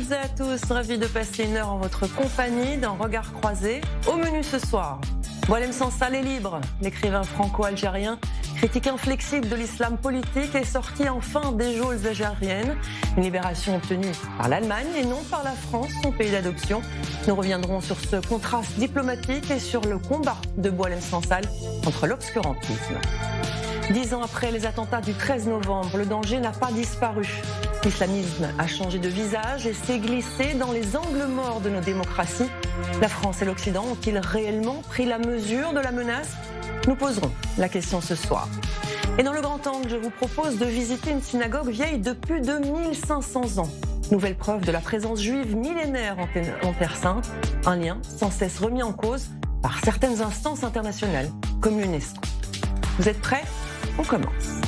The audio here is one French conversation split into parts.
toutes et à tous, ravis de passer une heure en votre compagnie d'un regard croisé. Au menu ce soir, Boualem Sansal est libre. L'écrivain franco-algérien, critique inflexible de l'islam politique, est sorti enfin des geôles algériennes. Une libération obtenue par l'Allemagne et non par la France, son pays d'adoption. Nous reviendrons sur ce contraste diplomatique et sur le combat de Boualem Sansal contre l'obscurantisme. 10 ans après les attentats du 13 novembre, le danger n'a pas disparu. L'islamisme a changé de visage et s'est glissé dans les angles morts de nos démocraties. La France et l'Occident ont-ils réellement pris la mesure de la menace ? Nous poserons la question ce soir. Et dans le grand angle, je vous propose de visiter une synagogue vieille de plus de 1500 ans. Nouvelle preuve de la présence juive millénaire en Terre Sainte, un lien sans cesse remis en cause par certaines instances internationales, comme l'UNESCO. Vous êtes prêts ? On commence.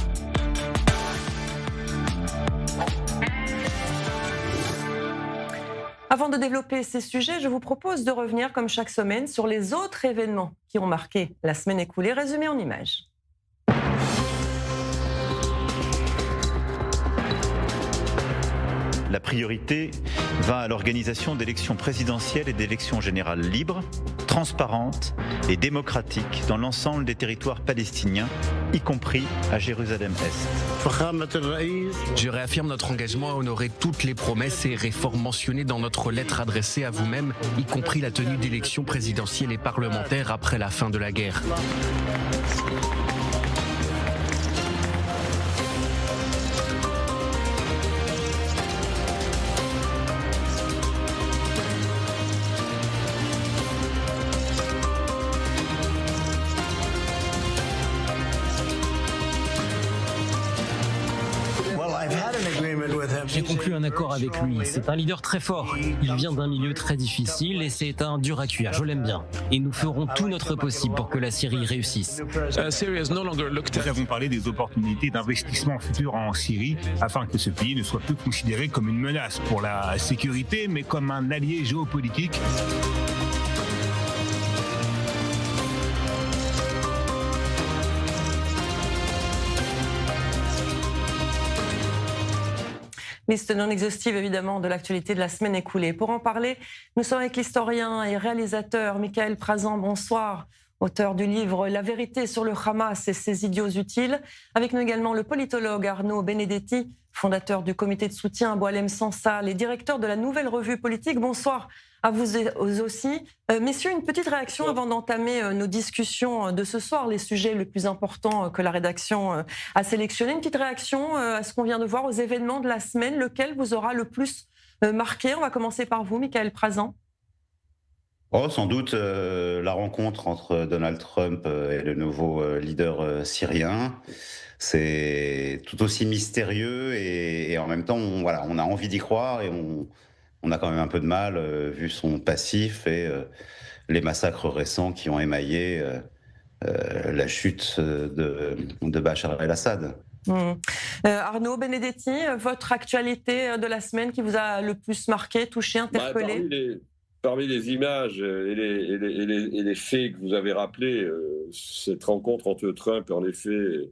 Avant de développer ces sujets, je vous propose de revenir, comme chaque semaine, sur les autres événements qui ont marqué la semaine écoulée, résumés en images. La priorité va à l'organisation d'élections présidentielles et d'élections générales libres, transparentes et démocratiques dans l'ensemble des territoires palestiniens, y compris à Jérusalem-Est. Je réaffirme notre engagement à honorer toutes les promesses et réformes mentionnées dans notre lettre adressée à vous-même, y compris la tenue d'élections présidentielles et parlementaires après la fin de la guerre. J'ai conclu un accord avec lui. C'est un leader très fort. Il vient d'un milieu très difficile et c'est un dur à cuire. Je l'aime bien. Et nous ferons tout notre possible pour que la Syrie réussisse. Nous avons parlé des opportunités d'investissement futur en Syrie afin que ce pays ne soit plus considéré comme une menace pour la sécurité, mais comme un allié géopolitique. Liste non exhaustive évidemment de l'actualité de la semaine écoulée. Pour en parler, nous sommes avec l'historien et réalisateur Michael Prazan. Bonsoir, auteur du livre La vérité sur le Hamas et ses idiots utiles. Avec nous également le politologue Arnaud Benedetti, fondateur du comité de soutien à Boualem Sansal et directeur de la Nouvelle Revue Politique. Bonsoir à vous aussi. Messieurs, une petite réaction avant d'entamer nos discussions de ce soir, les sujets les plus importants que la rédaction a sélectionnés. Une petite réaction à ce qu'on vient de voir, aux événements de la semaine, lequel vous aura le plus marqué ? On va commencer par vous, Michael Prazan. Sans doute la rencontre entre Donald Trump et le nouveau leader syrien. C'est tout aussi mystérieux et en même temps, on a envie d'y croire et on a quand même un peu de mal, vu son passif et les massacres récents qui ont émaillé la chute de Bachar el-Assad. Arnaud Benedetti, votre actualité de la semaine qui vous a le plus marqué, touché, interpellé ? Parmi les images et les faits que vous avez rappelés, cette rencontre entre Trump, en effet,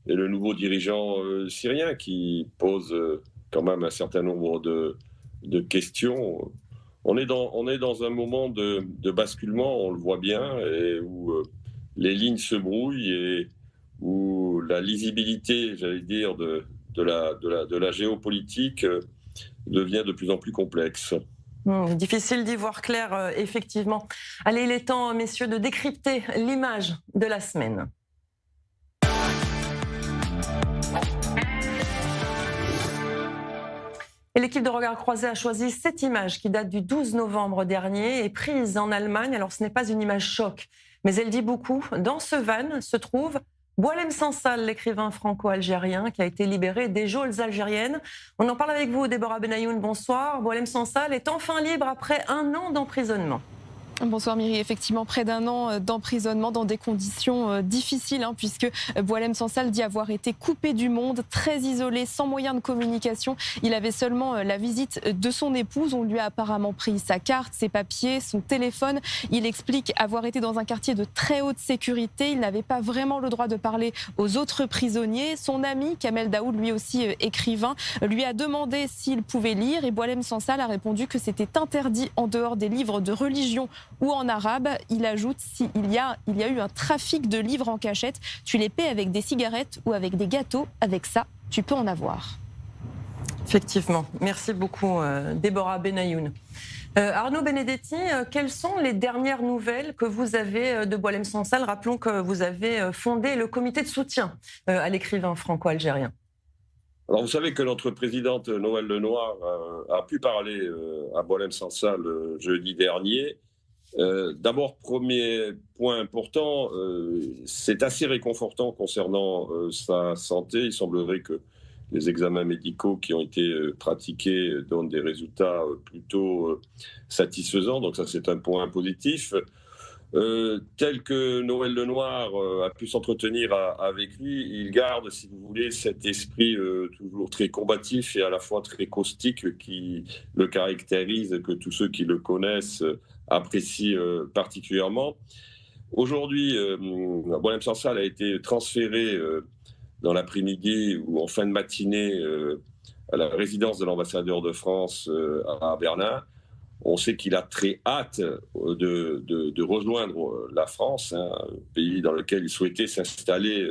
et le nouveau dirigeant syrien qui pose quand même un certain nombre de questions. On est dans un moment de basculement, on le voit bien, et où les lignes se brouillent et où la lisibilité, j'allais dire, de la géopolitique devient de plus en plus complexe. Difficile d'y voir clair, effectivement. Allez, il est temps, messieurs, de décrypter l'image de la semaine. Et l'équipe de Regard Croisé a choisi cette image qui date du 12 novembre dernier et prise en Allemagne. Alors, ce n'est pas une image choc, mais elle dit beaucoup. Dans ce van se trouve Boualem Sansal, l'écrivain franco-algérien qui a été libéré des geôles algériennes. On en parle avec vous, Déborah Benayoun, bonsoir. Boualem Sansal est enfin libre après 1 an d'emprisonnement. Bonsoir Myri, effectivement près d'un an d'emprisonnement dans des conditions difficiles puisque Boualem Sansal dit avoir été coupé du monde, très isolé, sans moyen de communication. Il avait seulement la visite de son épouse, on lui a apparemment pris sa carte, ses papiers, son téléphone. Il explique avoir été dans un quartier de très haute sécurité, il n'avait pas vraiment le droit de parler aux autres prisonniers. Son ami Kamel Daoud, lui aussi écrivain, lui a demandé s'il pouvait lire et Boualem Sansal a répondu que c'était interdit en dehors des livres de religion ou en arabe. Il ajoute s'il y a eu un trafic de livres en cachette, tu les paies avec des cigarettes ou avec des gâteaux, avec ça, tu peux en avoir. Effectivement. Merci beaucoup, Déborah Benayoun. Arnaud Benedetti, quelles sont les dernières nouvelles que vous avez de Boualem Sansal? Rappelons que vous avez fondé le comité de soutien à l'écrivain franco-algérien. Alors vous savez que notre présidente Noël Lenoir a pu parler à Boualem Sansal jeudi dernier. D'abord, premier point important, c'est assez réconfortant concernant sa santé. Il semblerait que les examens médicaux qui ont été pratiqués donnent des résultats plutôt satisfaisants, donc ça c'est un point positif. Tel que Noël Lenoir a pu s'entretenir avec lui, il garde, si vous voulez, cet esprit toujours très combatif et à la fois très caustique qui le caractérise, que tous ceux qui le connaissent apprécient particulièrement. Aujourd'hui, Boualem Sansal a été transféré dans l'après-midi ou en fin de matinée à la résidence de l'ambassadeur de France à Berlin. On sait qu'il a très hâte de rejoindre la France, un pays dans lequel il souhaitait s'installer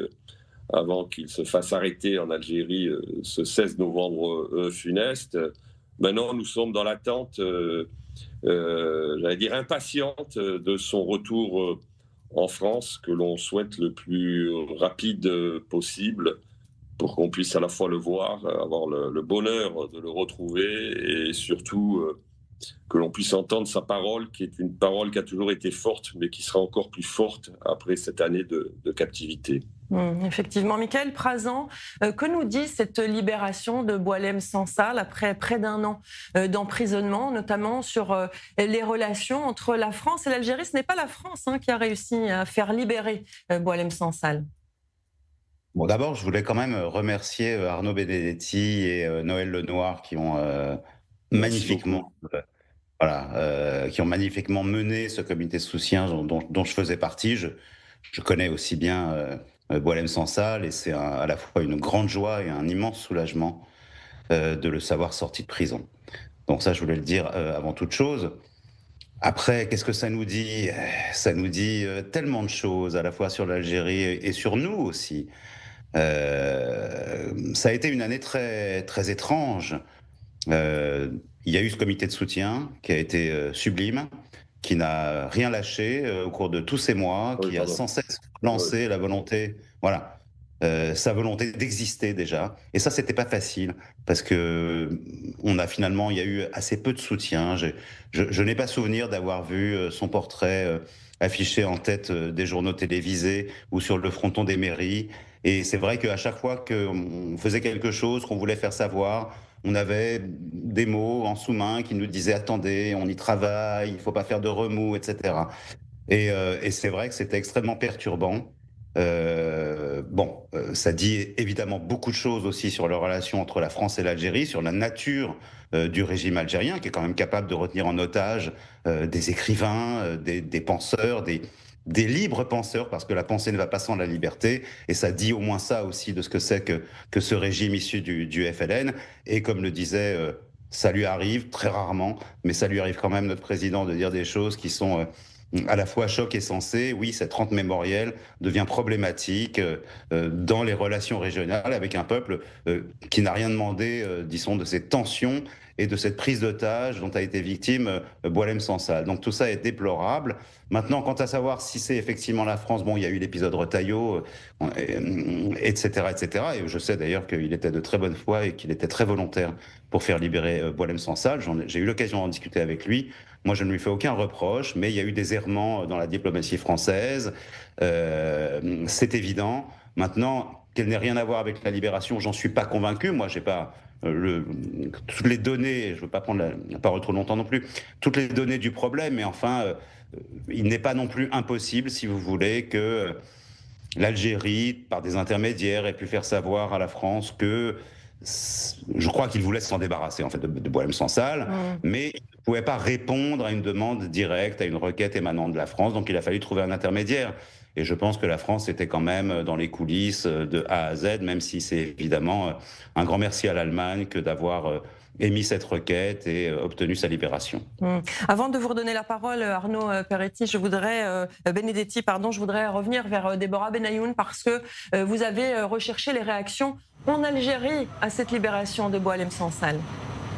avant qu'il se fasse arrêter en Algérie ce 16 novembre funeste. Maintenant, nous sommes dans l'attente, j'allais dire impatiente, de son retour en France, que l'on souhaite le plus rapide possible, pour qu'on puisse à la fois le voir, avoir le bonheur de le retrouver et surtout que l'on puisse entendre sa parole, qui est une parole qui a toujours été forte, mais qui sera encore plus forte après cette année de captivité. Effectivement. Mickaël Prazan, que nous dit cette libération de Boualem Sansal après près d'un an d'emprisonnement, notamment sur les relations entre la France et l'Algérie? Ce n'est pas la France qui a réussi à faire libérer Boualem Sansal. Bon, d'abord, je voulais quand même remercier Arnaud Benedetti et Noël Lenoir qui ont magnifiquement mené ce comité de soutien dont je faisais partie. Je connais aussi bien Boualem Sansal et c'est à la fois une grande joie et un immense soulagement de le savoir sorti de prison. Donc ça, je voulais le dire avant toute chose. Après, qu'est-ce que ça nous dit? Ça nous dit tellement de choses, à la fois sur l'Algérie et sur nous aussi. Ça a été une année très, très étrange. Il y a eu ce comité de soutien qui a été sublime, qui n'a rien lâché au cours de tous ces mois, qui a sans cesse lancé la volonté, sa volonté d'exister déjà. Et ça, c'était pas facile parce que il y a eu assez peu de soutien. Je n'ai pas souvenir d'avoir vu son portrait affiché en tête des journaux télévisés ou sur le fronton des mairies. Et c'est vrai qu'à chaque fois qu'on faisait quelque chose, qu'on voulait faire savoir, on avait des mots en sous-main qui nous disaient « Attendez, on y travaille, il ne faut pas faire de remous, etc. » Et c'est vrai que c'était extrêmement perturbant. Ça dit évidemment beaucoup de choses aussi sur la relation entre la France et l'Algérie, sur la nature du régime algérien, qui est quand même capable de retenir en otage des écrivains, des penseurs, des libres penseurs, parce que la pensée ne va pas sans la liberté, et ça dit au moins ça aussi de ce que c'est que ce régime issu du FLN. Et comme le disait, ça lui arrive très rarement, mais ça lui arrive quand même, notre président, de dire des choses qui sont à la fois choc et sensé. Oui, cette rente mémorielle devient problématique dans les relations régionales avec un peuple qui n'a rien demandé, disons, de ces tensions et de cette prise d'otage dont a été victime Boualem Sansal. Donc tout ça est déplorable. Maintenant, quant à savoir si c'est effectivement la France, il y a eu l'épisode Retailleau, etc., etc. Et je sais d'ailleurs qu'il était de très bonne foi et qu'il était très volontaire pour faire libérer Boualem Sansal. J'ai eu l'occasion d'en discuter avec lui. Moi, je ne lui fais aucun reproche, mais il y a eu des errements dans la diplomatie française. C'est évident. Maintenant, qu'elle n'ait rien à voir avec la libération, j'en suis pas convaincu. Moi, j'ai pas toutes les données, je ne veux pas prendre la parole trop longtemps non plus, toutes les données du problème, mais enfin, il n'est pas non plus impossible, si vous voulez, que l'Algérie, par des intermédiaires, ait pu faire savoir à la France que, je crois qu'il voulait s'en débarrasser en fait de Boualem Sansal, mais il ne pouvait pas répondre à une demande directe, à une requête émanant de la France, donc il a fallu trouver un intermédiaire. Et je pense que la France était quand même dans les coulisses de A à Z, même si c'est évidemment un grand merci à l'Allemagne que d'avoir émis cette requête et obtenu sa libération. Avant de vous redonner la parole, Arnaud Benedetti, je voudrais revenir vers Déborah Benayoun parce que vous avez recherché les réactions en Algérie à cette libération de Boualem Sansal.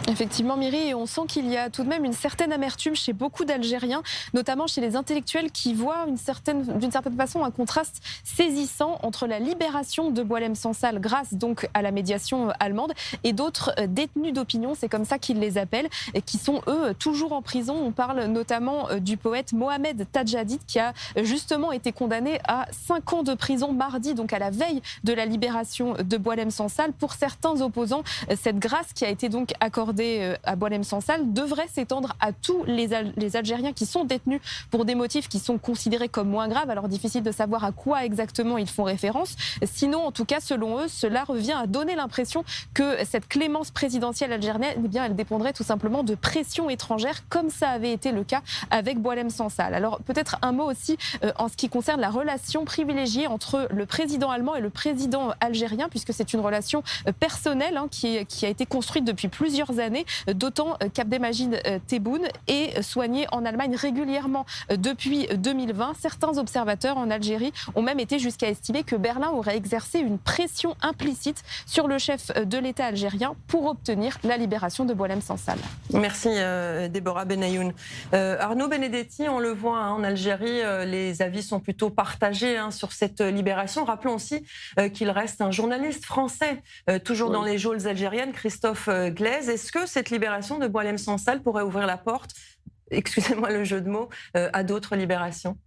Effectivement, Myri, et on sent qu'il y a tout de même une certaine amertume chez beaucoup d'Algériens, notamment chez les intellectuels qui voient d'une certaine façon un contraste saisissant entre la libération de Boualem Sansal grâce donc à la médiation allemande et d'autres détenus d'opinion, c'est comme ça qu'ils les appellent, et qui sont eux toujours en prison. On parle notamment du poète Mohamed Tadjadid qui a justement été condamné à 5 ans de prison mardi, donc à la veille de la libération de Boualem Sansal. Pour certains opposants, cette grâce qui a été donc accordée à Boualem Sansal devrait s'étendre à tous les Algériens qui sont détenus pour des motifs qui sont considérés comme moins graves. Alors difficile de savoir à quoi exactement ils font référence. Sinon, en tout cas, selon eux, cela revient à donner l'impression que cette clémence présidentielle algérienne, eh bien, elle dépendrait tout simplement de pression étrangère, comme ça avait été le cas avec Boualem Sansal. Alors peut-être un mot aussi en ce qui concerne la relation privilégiée entre le président allemand et le président algérien, puisque c'est une relation personnelle qui a été construite depuis plusieurs années, d'autant qu'Abdelmajid Tebboune est soigné en Allemagne régulièrement depuis 2020. Certains observateurs en Algérie ont même été jusqu'à estimer que Berlin aurait exercé une pression implicite sur le chef de l'État algérien pour obtenir la libération de Boualem Sansal. Merci Déborah Benayoun. Arnaud Benedetti, on le voit en Algérie, les avis sont plutôt partagés sur cette libération. Rappelons aussi qu'il reste un journaliste français, toujours dans les geôles algériennes, Christophe Glaise. Est-ce que cette libération de Boualem Sansal pourrait ouvrir la porte, excusez-moi le jeu de mots, à d'autres libérations ?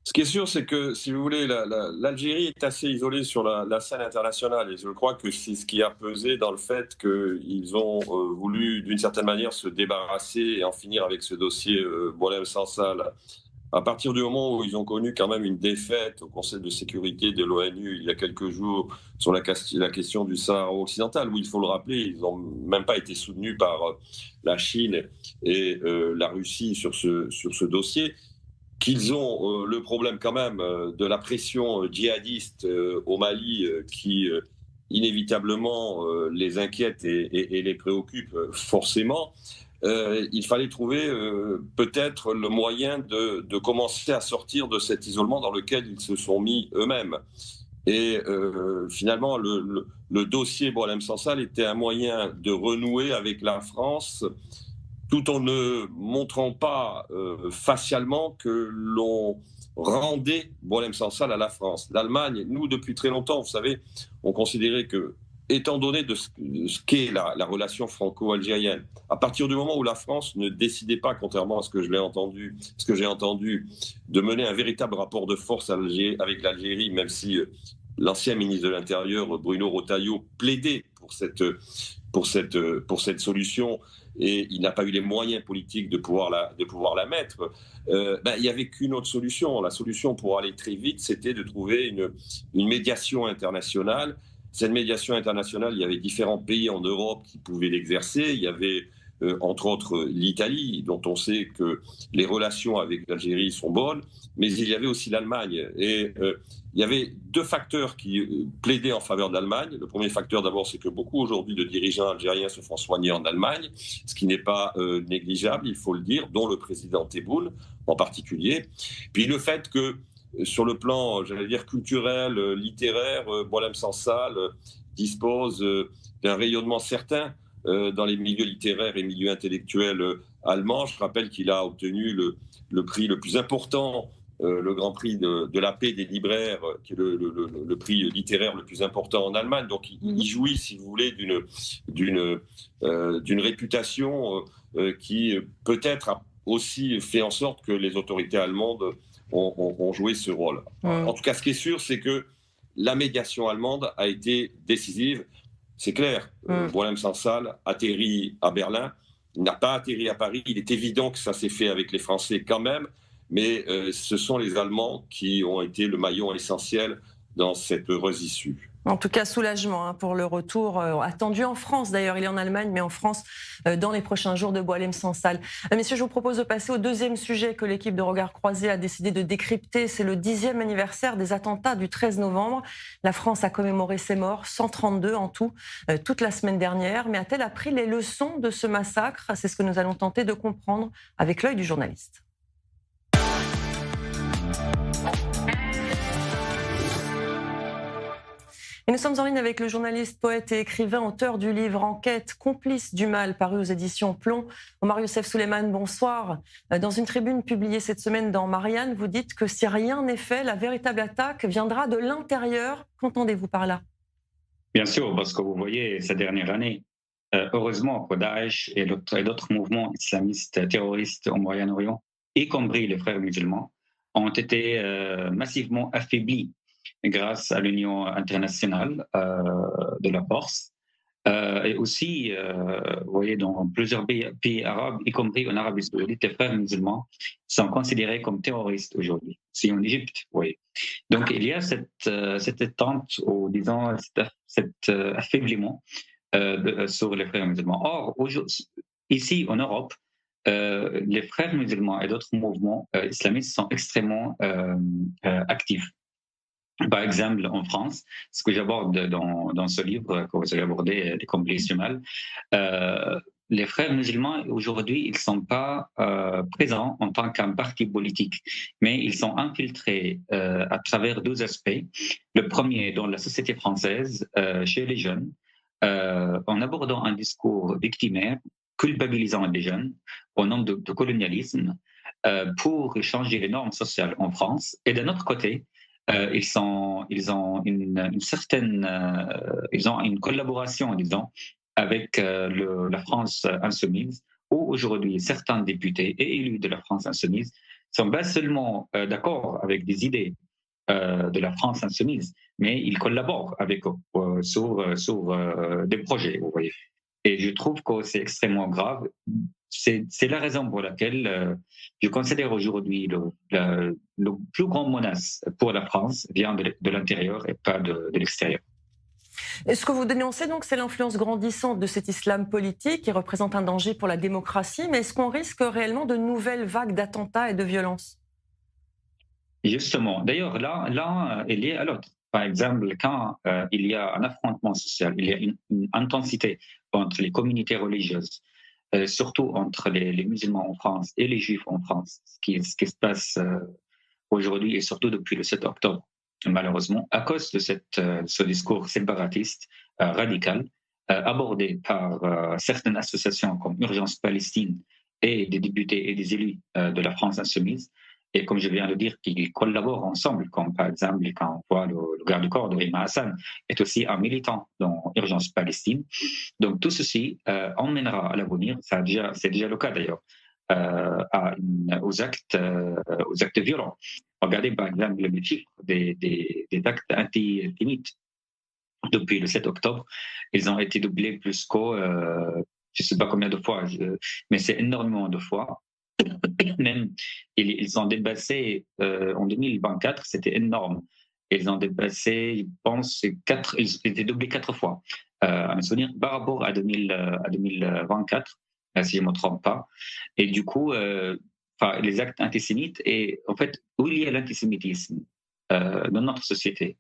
Ce qui est sûr, c'est que, si vous voulez, l'Algérie est assez isolée sur la scène internationale. Et je crois que c'est ce qui a pesé dans le fait qu'ils ont voulu, d'une certaine manière, se débarrasser et en finir avec ce dossier Boualem Sansal. À partir du moment où ils ont connu quand même une défaite au Conseil de sécurité de l'ONU il y a quelques jours sur la question du Sahara occidental, où il faut le rappeler, ils n'ont même pas été soutenus par la Chine et la Russie sur ce dossier, qu'ils ont le problème quand même de la pression djihadiste au Mali qui inévitablement les inquiète et les préoccupe forcément. Il fallait trouver peut-être le moyen de commencer à sortir de cet isolement dans lequel ils se sont mis eux-mêmes. Et finalement, le dossier Boualem Sansal était un moyen de renouer avec la France, tout en ne montrant pas facialement que l'on rendait Boualem Sansal à la France. L'Allemagne, nous, depuis très longtemps, vous savez, on considérait que, étant donné de ce qu'est la relation franco-algérienne, à partir du moment où la France ne décidait pas, contrairement à ce que j'ai entendu, de mener un véritable rapport de force avec l'Algérie, même si l'ancien ministre de l'Intérieur, Bruno Retailleau, plaidait pour cette solution, et il n'a pas eu les moyens politiques de pouvoir la mettre, il n'y avait qu'une autre solution. La solution pour aller très vite, c'était de trouver une médiation internationale. Cette médiation internationale, il y avait différents pays en Europe qui pouvaient l'exercer. Il y avait entre autres l'Italie, dont on sait que les relations avec l'Algérie sont bonnes, mais il y avait aussi l'Allemagne. Et il y avait deux facteurs qui plaidaient en faveur de l'Allemagne. Le premier facteur, d'abord, c'est que beaucoup aujourd'hui de dirigeants algériens se font soigner en Allemagne, ce qui n'est pas négligeable, il faut le dire, dont le président Tebboune en particulier. Puis le fait que sur le plan, j'allais dire, culturel, littéraire, Boualem Sansal dispose d'un rayonnement certain dans les milieux littéraires et milieux intellectuels allemands. Je rappelle qu'il a obtenu le prix le plus important, le Grand Prix de la paix des libraires, qui est le prix littéraire le plus important en Allemagne. Donc il jouit, si vous voulez, d'une réputation qui peut-être a aussi fait en sorte que les autorités allemandes ont joué ce rôle. En tout cas, ce qui est sûr, c'est que la médiation allemande a été décisive. c'est clair. Boualem Sansal atterrit à Berlin, il n'a pas atterri à Paris. Il est évident que ça s'est fait avec les Français quand même, mais ce sont les Allemands qui ont été le maillon essentiel dans cette heureuse issue. En tout cas, soulagement pour le retour attendu en France. D'ailleurs, il est en Allemagne, mais en France, dans les prochains jours de Boualem Sansal. Messieurs, je vous propose de passer au deuxième sujet que l'équipe de Regard Croisé a décidé de décrypter. C'est le 10e anniversaire des attentats du 13 novembre. La France a commémoré ses morts, 132 en tout, toute la semaine dernière. Mais a-t-elle appris les leçons de ce massacre? C'est ce que nous allons tenter de comprendre avec l'œil du journaliste. Et nous sommes en ligne avec le journaliste, poète et écrivain, auteur du livre Enquête, complice du mal, paru aux éditions Plomb. Omar Youssef Souleymane, bonsoir. Dans une tribune publiée cette semaine dans Marianne, vous dites que si rien n'est fait, la véritable attaque viendra de l'intérieur. Qu'entendez-vous par là? Bien sûr, parce que vous voyez, ces dernières années, heureusement que Daesh et d'autres mouvements islamistes terroristes au Moyen-Orient, y compris les frères musulmans, ont été massivement affaiblis grâce à l'Union internationale de la force. Et aussi, vous voyez, dans plusieurs pays arabes, y compris en Arabie Saoudite, les frères musulmans sont considérés comme terroristes aujourd'hui, aussi en Égypte. Vous voyez. Donc, il y a cette attente, ou disons, cet affaiblissement sur les frères musulmans. Or, ici en Europe, les frères musulmans et d'autres mouvements islamistes sont extrêmement actifs. Par exemple, en France, ce que j'aborde dans ce livre que vous avez abordé, Les complices du mal, les frères musulmans, aujourd'hui, ils ne sont pas présents en tant qu'un parti politique, mais ils sont infiltrés à travers deux aspects. Le premier, dans la société française, chez les jeunes, en abordant un discours victimaire, culpabilisant les jeunes au nom de colonialisme, pour changer les normes sociales en France. Et d'un autre côté, ils ont une collaboration, disons, avec la France insoumise, où aujourd'hui certains députés et élus de la France insoumise sont pas seulement d'accord avec des idées de la France insoumise, mais ils collaborent avec eux sur des projets, vous voyez. Et je trouve que c'est extrêmement grave. C'est la raison pour laquelle je considère aujourd'hui le plus grand menace pour la France vient de l'intérieur et pas de l'extérieur. Et ce que vous dénoncez donc, c'est l'influence grandissante de cet islam politique qui représente un danger pour la démocratie. Mais est-ce qu'on risque réellement de nouvelles vagues d'attentats et de violences? Justement. D'ailleurs, là, il y a à l'autre. Par exemple, quand il y a un affrontement social, il y a une intensité entre les communautés religieuses, surtout entre les musulmans en France et les juifs en France, ce qui se passe aujourd'hui et surtout depuis le 7 octobre, malheureusement, à cause de ce discours séparatiste radical, abordé par certaines associations comme Urgence Palestine et des députés et des élus de la France insoumise. Et comme je viens de dire, qu'ils collaborent ensemble, comme par exemple quand on voit le garde du corps de Rima Hassan est aussi un militant dans Urgence Palestine. Donc tout ceci emmènera à l'avenir, c'est déjà le cas d'ailleurs, aux actes violents. Regardez par exemple le chiffre des actes antisémites. Depuis le 7 octobre, ils ont été doublés plus qu'au, je ne sais pas combien de fois, mais c'est énormément de fois. Même, ils ont dépassé en 2024, c'était énorme. Ils ont dépassé, je pense, ils étaient doublés 4 fois. À me souvenir, par rapport à 2024, si je ne me trompe pas. Et du coup, les actes antisémites, et en fait, où il y a l'antisémitisme dans notre société,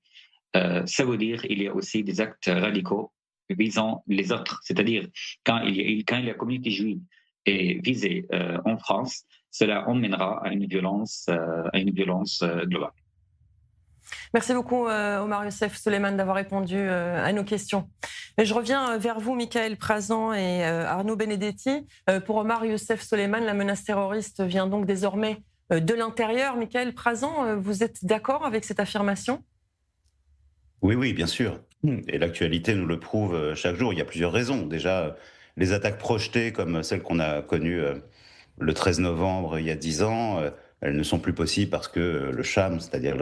ça veut dire qu'il y a aussi des actes radicaux visant les autres. C'est-à-dire, quand il y a la communauté juive est visée en France, cela emmènera à une violence globale. Merci beaucoup Omar Youssef Souleymane d'avoir répondu à nos questions. Je reviens vers vous, Michael Prazan et Arnaud Benedetti. Pour Omar Youssef Souleymane, la menace terroriste vient donc désormais de l'intérieur. Michael Prazan, vous êtes d'accord avec cette affirmation ? Oui, bien sûr. Et l'actualité nous le prouve chaque jour. Il y a plusieurs raisons. Déjà, les attaques projetées comme celles qu'on a connues le 13 novembre il y a 10 ans, elles ne sont plus possibles parce que le Cham, c'est-à-dire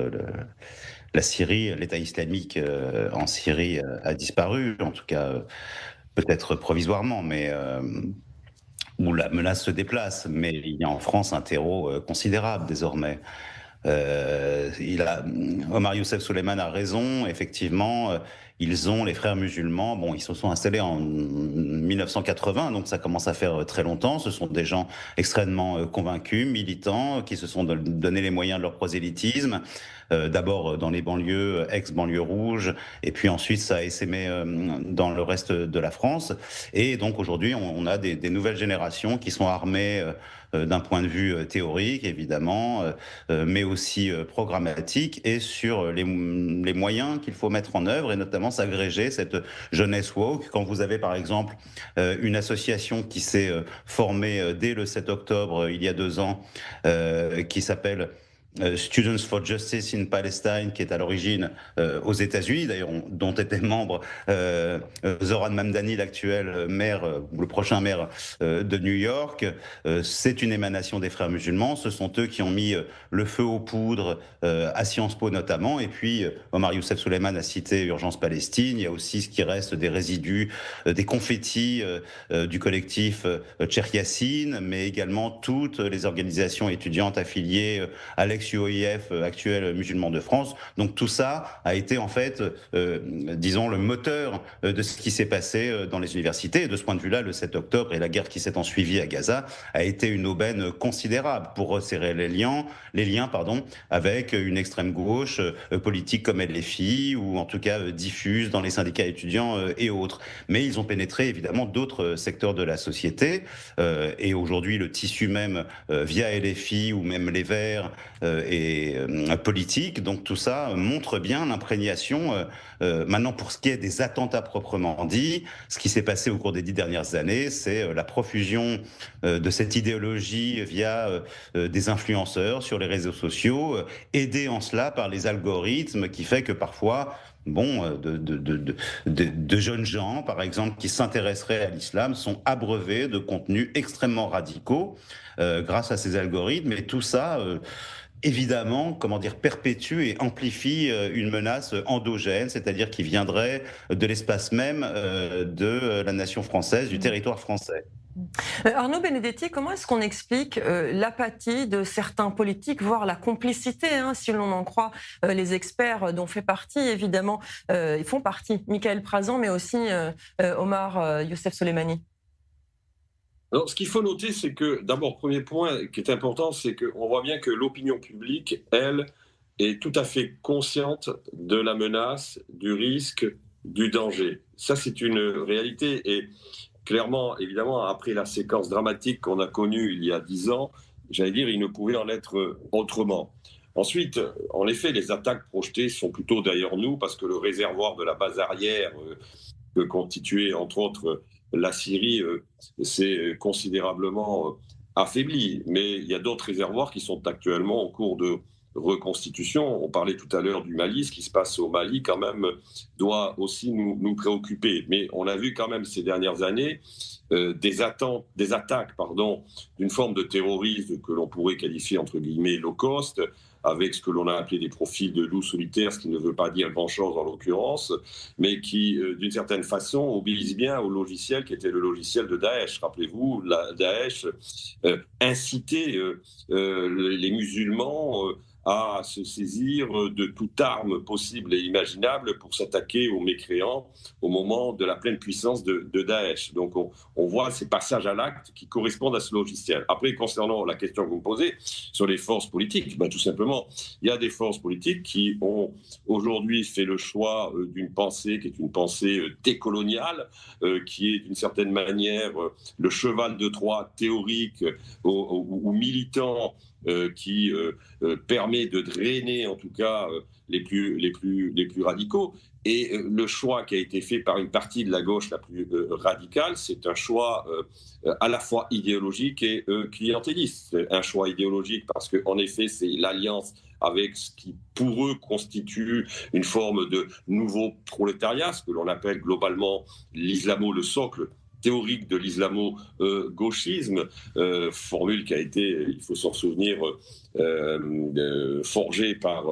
la Syrie, l'État islamique en Syrie a disparu, en tout cas peut-être provisoirement, mais où la menace se déplace. Mais il y a en France un terreau considérable désormais. Omar Youssef Souleymane a raison, effectivement, ils ont, les frères musulmans, bon, ils se sont installés en 1980, donc ça commence à faire très longtemps. Ce sont des gens extrêmement convaincus, militants, qui se sont donné les moyens de leur prosélytisme. D'abord dans les banlieues, ex-banlieues rouges, et puis ensuite ça a essaimé dans le reste de la France. Et donc aujourd'hui, on a des nouvelles générations qui sont armées d'un point de vue théorique, évidemment, mais aussi programmatique, et sur les moyens qu'il faut mettre en œuvre, et notamment s'agréger cette jeunesse woke. Quand vous avez par exemple une association qui s'est formée dès le 7 octobre, il y a 2 ans, qui s'appelle Students for Justice in Palestine, qui est à l'origine aux États-Unis, d'ailleurs, dont était membre Zoran Mamdani, l'actuel maire, ou le prochain maire de New York. C'est une émanation des frères musulmans. Ce sont eux qui ont mis le feu aux poudres à Sciences Po notamment. Et puis, Omar Youssef Souleymane a cité Urgence Palestine. Il y a aussi ce qui reste des résidus, des confettis du collectif Cheikh Yassine, mais également toutes les organisations étudiantes affiliées à l'ex-UOIF, actuel musulman de France. Donc tout ça a été en fait, disons, le moteur de ce qui s'est passé dans les universités. Et de ce point de vue-là, le 7 octobre et la guerre qui s'est ensuivie à Gaza a été une aubaine considérable pour resserrer les liens, avec une extrême gauche politique comme LFI, ou en tout cas diffuse dans les syndicats étudiants et autres. Mais ils ont pénétré évidemment d'autres secteurs de la société. Et aujourd'hui, le tissu même via LFI ou même les Verts et politique. Donc tout ça montre bien l'imprégnation. Maintenant, pour ce qui est des attentats proprement dit, ce qui s'est passé au cours des 10 dernières années, c'est la profusion de cette idéologie via des influenceurs sur les réseaux sociaux, aidés en cela par les algorithmes, qui fait que parfois, de jeunes gens, par exemple, qui s'intéresseraient à l'islam, sont abreuvés de contenus extrêmement radicaux grâce à ces algorithmes. Et tout ça, évidemment, perpétue et amplifie une menace endogène, c'est-à-dire qui viendrait de l'espace même de la nation française, du territoire français. Arnaud Benedetti, comment est-ce qu'on explique l'apathie de certains politiques, voire la complicité, si l'on en croit les experts dont fait partie, évidemment, ils font partie, Michael Prazan, mais aussi Omar Youssef Souleymane? Alors, ce qu'il faut noter, c'est que, d'abord, premier point qui est important, c'est qu'on voit bien que l'opinion publique, elle, est tout à fait consciente de la menace, du risque, du danger. Ça, c'est une réalité. Et clairement, évidemment, après la séquence dramatique qu'on a connue il y a 10 ans, j'allais dire, il ne pouvait en être autrement. Ensuite, en effet, les attaques projetées sont plutôt derrière nous, parce que le réservoir de la base arrière, que constituait, entre autres, la Syrie s'est considérablement affaiblie. Mais il y a d'autres réservoirs qui sont actuellement en cours de reconstitution. On parlait tout à l'heure du Mali. Ce qui se passe au Mali, quand même, doit aussi nous préoccuper. Mais on a vu quand même ces dernières années des attaques d'une forme de terrorisme que l'on pourrait qualifier, entre guillemets, low cost, avec ce que l'on a appelé des profils de loups solitaires, ce qui ne veut pas dire grand-chose en l'occurrence, mais qui, d'une certaine façon, obéissent bien au logiciel qui était le logiciel de Daesh. Rappelez-vous, Daesh incitait les musulmans à se saisir de toute arme possible et imaginable pour s'attaquer aux mécréants au moment de la pleine puissance de Daesh. Donc on voit ces passages à l'acte qui correspondent à ce logiciel. Après, concernant la question que vous me posez sur les forces politiques, tout simplement, il y a des forces politiques qui ont aujourd'hui fait le choix d'une pensée qui est une pensée décoloniale, qui est d'une certaine manière le cheval de Troie théorique ou militant, qui permet de drainer en tout cas les plus radicaux. Et le choix qui a été fait par une partie de la gauche la plus radicale, c'est un choix à la fois idéologique et clientéliste. C'est un choix idéologique parce qu'en effet, c'est l'alliance avec ce qui, pour eux, constitue une forme de nouveau prolétariat, ce que l'on appelle globalement l'islamo, le socle théorique de l'islamo-gauchisme, formule qui a été, il faut s'en souvenir, forgée par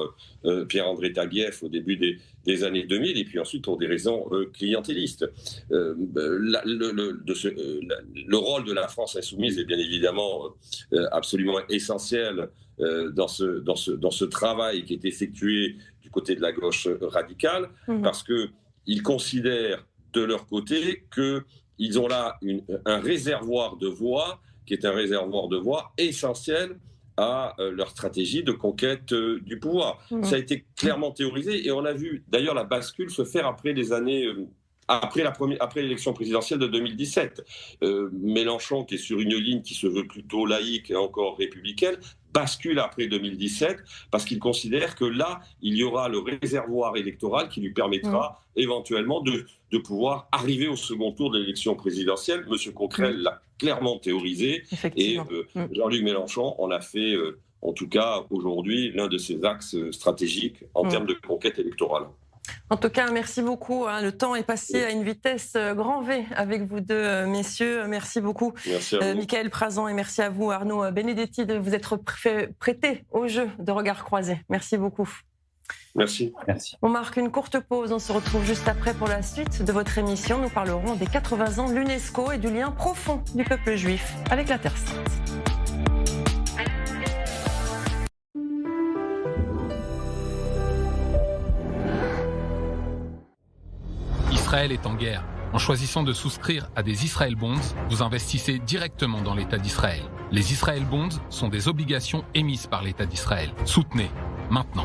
Pierre-André Taguieff au début des années 2000, et puis ensuite pour des raisons clientélistes. Le rôle de la France insoumise est bien évidemment absolument essentiel dans ce travail qui est effectué du côté de la gauche radicale, parce qu'ils considèrent de leur côté qu'ils ont là un réservoir de voix qui est un réservoir de voix essentiel à leur stratégie de conquête du pouvoir. Ça a été clairement théorisé, et on a vu d'ailleurs la bascule se faire après les années... Après l'élection présidentielle de 2017, Mélenchon, qui est sur une ligne qui se veut plutôt laïque et encore républicaine, bascule après 2017 parce qu'il considère que là, il y aura le réservoir électoral qui lui permettra éventuellement de pouvoir arriver au second tour de l'élection présidentielle. Monsieur Coquerel l'a clairement théorisé, et Jean-Luc Mélenchon en a fait, en tout cas aujourd'hui, l'un de ses axes stratégiques en termes de conquête électorale. En tout cas, merci beaucoup. Le temps est passé à une vitesse grand V avec vous deux, messieurs. Merci beaucoup, Mickaël Prazan, et merci à vous, Arnaud Benedetti, de vous être prêté au jeu de Regards Croisés. Merci beaucoup. Merci. On marque une courte pause. On se retrouve juste après pour la suite de votre émission. Nous parlerons des 80 ans de l'UNESCO et du lien profond du peuple juif avec la Terre Sainte. Israël est en guerre. En choisissant de souscrire à des Israel Bonds, vous investissez directement dans l'État d'Israël. Les Israel Bonds sont des obligations émises par l'État d'Israël. Soutenez, maintenant.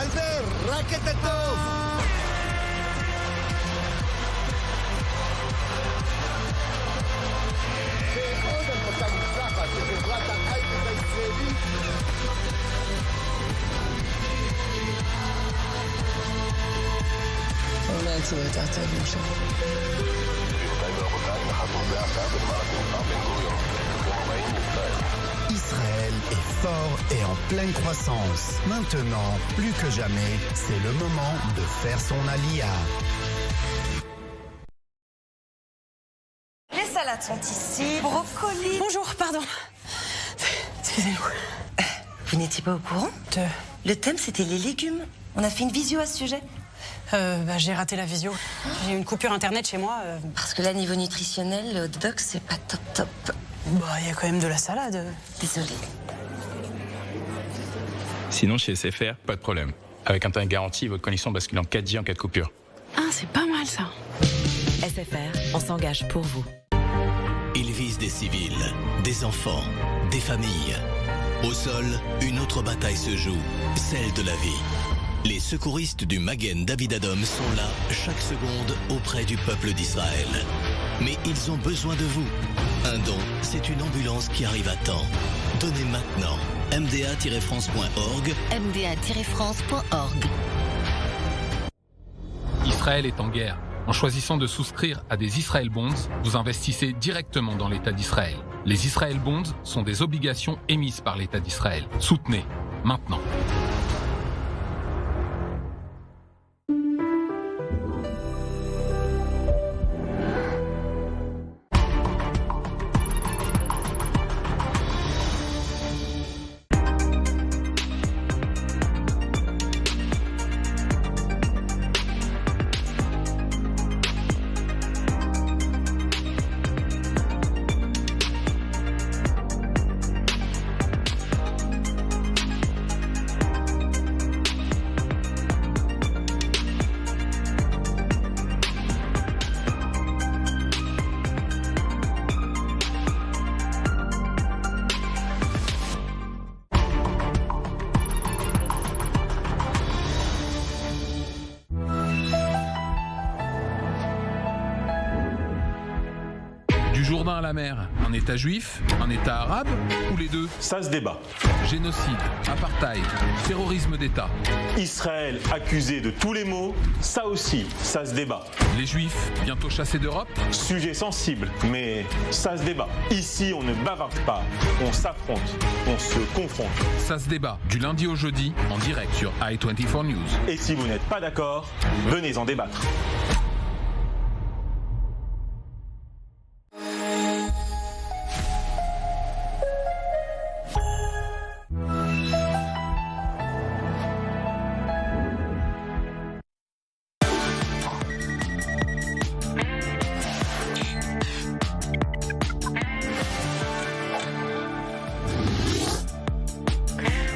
אלבר, רק את הטוב! ועוד עמותה ניצחת לחברת ההייטק הישראלית. אולי יצאו יותר טוב משם. Israël est fort et en pleine croissance. Maintenant, plus que jamais, c'est le moment de faire son alia. Les salades sont ici, brocoli... Bonjour, pardon. Excusez-nous. Vous n'étiez pas au courant ? Le thème, c'était les légumes. On a fait une visio à ce sujet. J'ai raté la visio. J'ai eu une coupure internet chez moi. Parce que là, niveau nutritionnel, le hot dog, c'est pas top. Il y a quand même de la salade. Désolée. Sinon, chez SFR, pas de problème. Avec Internet garanti, votre connexion bascule en 4G en cas de coupure. Ah, c'est pas mal ça. SFR, on s'engage pour vous. Ils visent des civils, des enfants, des familles. Au sol, une autre bataille se joue, celle de la vie. Les secouristes du Magen David Adom sont là chaque seconde auprès du peuple d'Israël. Mais ils ont besoin de vous. Un don, c'est une ambulance qui arrive à temps. Donnez maintenant. mda-france.org. mda-france.org. Israël est en guerre. En choisissant de souscrire à des Israel Bonds, vous investissez directement dans l'État d'Israël. Les Israel Bonds sont des obligations émises par l'État d'Israël. Soutenez, maintenant. Jourdain à la mer, un État juif, un État arabe ou les deux? Ça se débat. Génocide, apartheid, terrorisme d'État. Israël accusé de tous les maux, ça aussi, ça se débat. Les Juifs bientôt chassés d'Europe? Sujet sensible, mais ça se débat. Ici, on ne bavarde pas, on s'affronte, on se confronte. Ça se débat du lundi au jeudi en direct sur i24 News. Et si vous n'êtes pas d'accord, venez en débattre.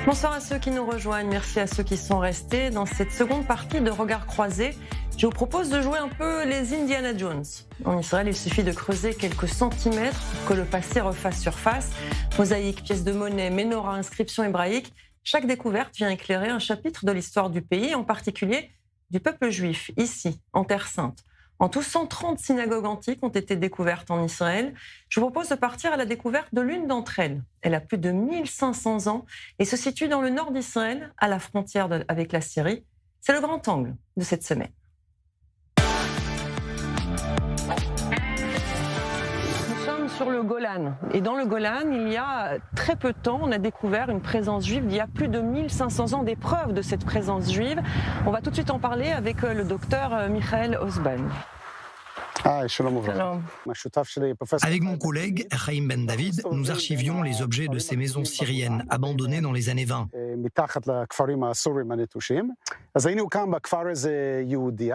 Bonsoir à ceux qui nous rejoignent, merci à ceux qui sont restés. Dans cette seconde partie de Regard croisé, je vous propose de jouer un peu les Indiana Jones. En Israël, il suffit de creuser quelques centimètres pour que le passé refasse surface. Mosaïques, pièces de monnaie, menorah, inscriptions hébraïques. Chaque découverte vient éclairer un chapitre de l'histoire du pays, en particulier du peuple juif, ici, en Terre Sainte. En tout, 130 synagogues antiques ont été découvertes en Israël. Je vous propose de partir à la découverte de l'une d'entre elles. Elle a plus de 1500 ans et se situe dans le nord d'Israël, à la frontière avec la Syrie. C'est le grand angle de cette semaine. Nous sommes sur le Golan. Et dans le Golan, il y a très peu de temps, on a découvert une présence juive d'il y a plus de 1500 ans, des preuves de cette présence juive. On va tout de suite en parler avec le docteur Michael Osban. Avec mon collègue Chaim Ben David, nous archivions les objets de ces maisons syriennes abandonnées dans les années 20.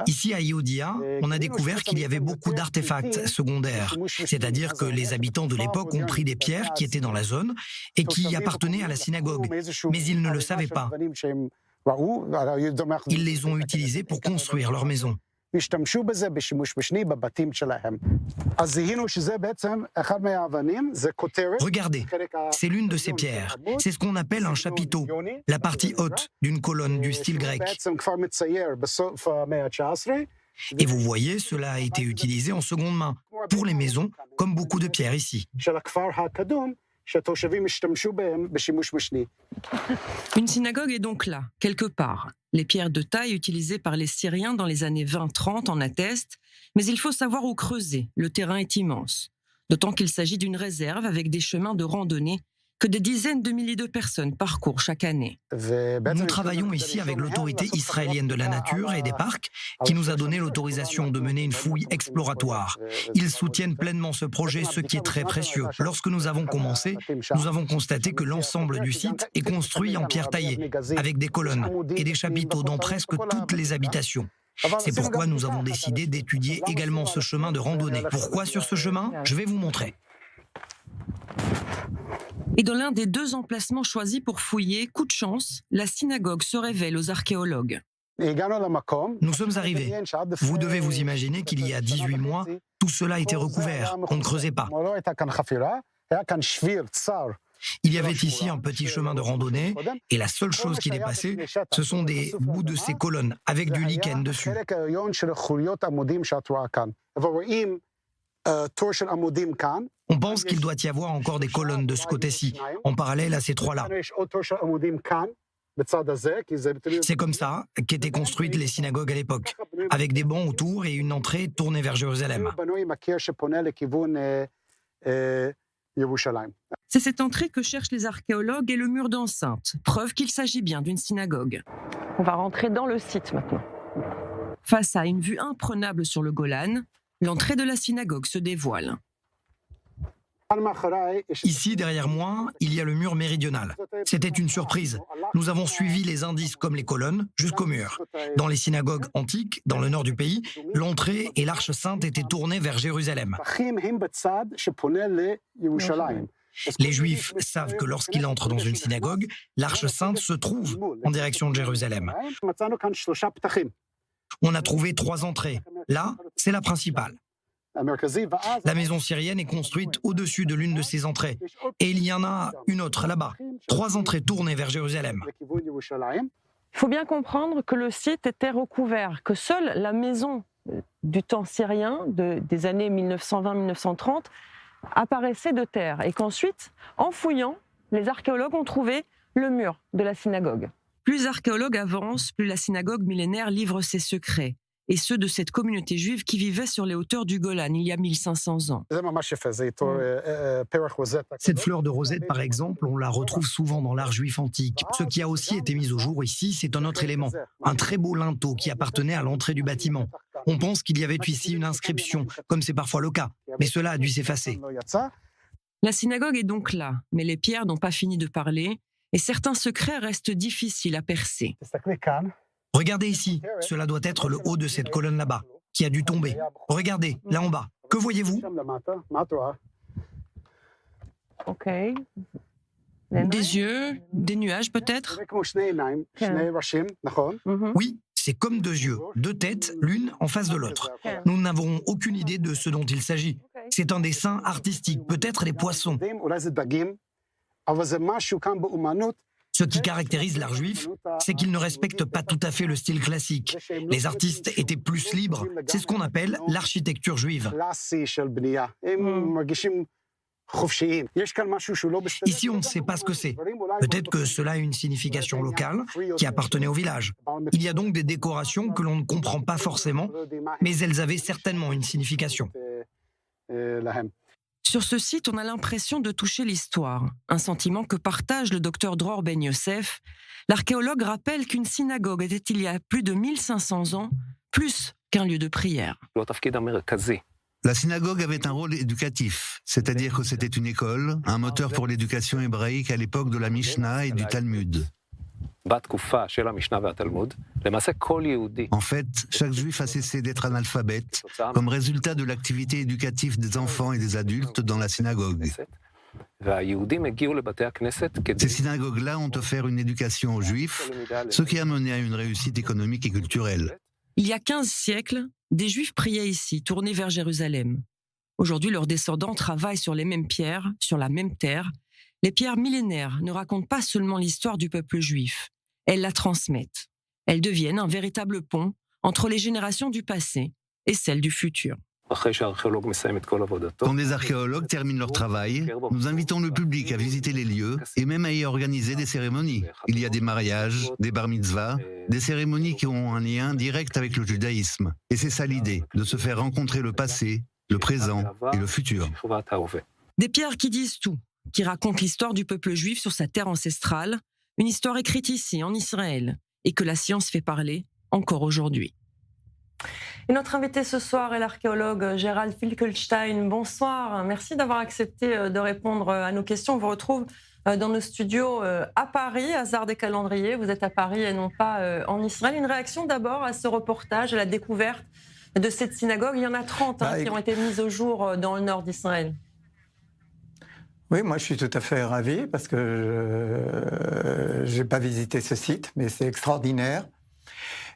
Ici à Yehudia, on a découvert qu'il y avait beaucoup d'artefacts secondaires, c'est-à-dire que les habitants de l'époque ont pris des pierres qui étaient dans la zone et qui appartenaient à la synagogue, mais ils ne le savaient pas. Ils les ont utilisées pour construire leur maison. Regardez, c'est l'une de ces pierres. C'est ce qu'on appelle un chapiteau, la partie haute d'une colonne du style grec. Et vous voyez, cela a été utilisé en seconde main, pour les maisons, comme beaucoup de pierres ici. Une synagogue est donc là, quelque part. Les pierres de taille utilisées par les Syriens dans les années 20-30 en attestent, mais il faut savoir où creuser. Le terrain est immense. D'autant qu'il s'agit d'une réserve avec des chemins de randonnée que des dizaines de milliers de personnes parcourent chaque année. Nous travaillons ici avec l'autorité israélienne de la nature et des parcs qui nous a donné l'autorisation de mener une fouille exploratoire. Ils soutiennent pleinement ce projet, ce qui est très précieux. Lorsque nous avons commencé, nous avons constaté que l'ensemble du site est construit en pierre taillée, avec des colonnes et des chapiteaux dans presque toutes les habitations. C'est pourquoi nous avons décidé d'étudier également ce chemin de randonnée. Pourquoi sur ce chemin? Je vais vous montrer. Et dans l'un des deux emplacements choisis pour fouiller, coup de chance, la synagogue se révèle aux archéologues. Nous sommes arrivés. Vous devez vous imaginer qu'il y a 18 mois, tout cela était recouvert. On ne creusait pas. Il y avait ici un petit chemin de randonnée et la seule chose qui dépassait, ce sont des bouts de ces colonnes avec du lichen dessus. On pense qu'il doit y avoir encore des colonnes de ce côté-ci, en parallèle à ces trois-là. C'est comme ça qu'étaient construites les synagogues à l'époque, avec des bancs autour et une entrée tournée vers Jérusalem. C'est cette entrée que cherchent les archéologues et le mur d'enceinte, preuve qu'il s'agit bien d'une synagogue. On va rentrer dans le site maintenant. Face à une vue imprenable sur le Golan, l'entrée de la synagogue se dévoile. Ici, derrière moi, il y a le mur méridional. C'était une surprise. Nous avons suivi les indices comme les colonnes jusqu'au mur. Dans les synagogues antiques, dans le nord du pays, l'entrée et l'arche sainte étaient tournées vers Jérusalem. Les Juifs savent que lorsqu'ils entrent dans une synagogue, l'arche sainte se trouve en direction de Jérusalem. On a trouvé 3 entrées. Là, c'est la principale. La maison syrienne est construite au-dessus de l'une de ces entrées. Et il y en a une autre là-bas. 3 entrées tournées vers Jérusalem. Il faut bien comprendre que le site était recouvert, que seule la maison du temps syrien des années 1920-1930 apparaissait de terre et qu'ensuite, en fouillant, les archéologues ont trouvé le mur de la synagogue. Plus les archéologues avancent, plus la synagogue millénaire livre ses secrets, et ceux de cette communauté juive qui vivait sur les hauteurs du Golan il y a 1500 ans. Cette fleur de rosette, par exemple, on la retrouve souvent dans l'art juif antique. Ce qui a aussi été mis au jour ici, c'est un autre élément, un très beau linteau qui appartenait à l'entrée du bâtiment. On pense qu'il y avait ici une inscription, comme c'est parfois le cas, mais cela a dû s'effacer. La synagogue est donc là, mais les pierres n'ont pas fini de parler, et certains secrets restent difficiles à percer. Regardez ici, cela doit être le haut de cette colonne là-bas, qui a dû tomber. Regardez, là en bas, que voyez-vous? Ok. Des yeux, des nuages peut-être? Oui, c'est comme deux yeux, deux têtes, l'une en face de l'autre. Nous n'avons aucune idée de ce dont il s'agit. C'est un dessin artistique, peut-être des poissons. Ce qui caractérise l'art juif, c'est qu'il ne respecte pas tout à fait le style classique. Les artistes étaient plus libres. C'est ce qu'on appelle l'architecture juive. Ici, on ne sait pas ce que c'est. Peut-être que cela a une signification locale qui appartenait au village. Il y a donc des décorations que l'on ne comprend pas forcément, mais elles avaient certainement une signification. Sur ce site, on a l'impression de toucher l'histoire, un sentiment que partage le docteur Dror Ben Yosef. L'archéologue rappelle qu'une synagogue était il y a plus de 1500 ans, plus qu'un lieu de prière. La synagogue avait un rôle éducatif, c'est-à-dire que c'était une école, un moteur pour l'éducation hébraïque à l'époque de la Mishnah et du Talmud. En fait, chaque juif a cessé d'être analphabète comme résultat de l'activité éducative des enfants et des adultes dans la synagogue. Ces synagogues-là ont offert une éducation aux juifs, ce qui a mené à une réussite économique et culturelle. Il y a 15 siècles, des juifs priaient ici, tournés vers Jérusalem. Aujourd'hui, leurs descendants travaillent sur les mêmes pierres, sur la même terre. Les pierres millénaires ne racontent pas seulement l'histoire du peuple juif. Elles la transmettent. Elles deviennent un véritable pont entre les générations du passé et celles du futur. Quand des archéologues terminent leur travail, nous invitons le public à visiter les lieux et même à y organiser des cérémonies. Il y a des mariages, des bar mitzvahs, des cérémonies qui ont un lien direct avec le judaïsme. Et c'est ça l'idée, de se faire rencontrer le passé, le présent et le futur. Des pierres qui disent tout, qui racontent l'histoire du peuple juif sur sa terre ancestrale, une histoire écrite ici, en Israël, et que la science fait parler encore aujourd'hui. Et notre invité ce soir est l'archéologue Gerald Finkelstein. Bonsoir, merci d'avoir accepté de répondre à nos questions. On vous retrouve dans nos studios à Paris, hasard des calendriers. Vous êtes à Paris et non pas en Israël. Une réaction d'abord à ce reportage, à la découverte de cette synagogue. Il y en a 30 qui ont été mises au jour dans le nord d'Israël. Oui, moi je suis tout à fait ravi parce que je n'ai pas visité ce site, mais c'est extraordinaire.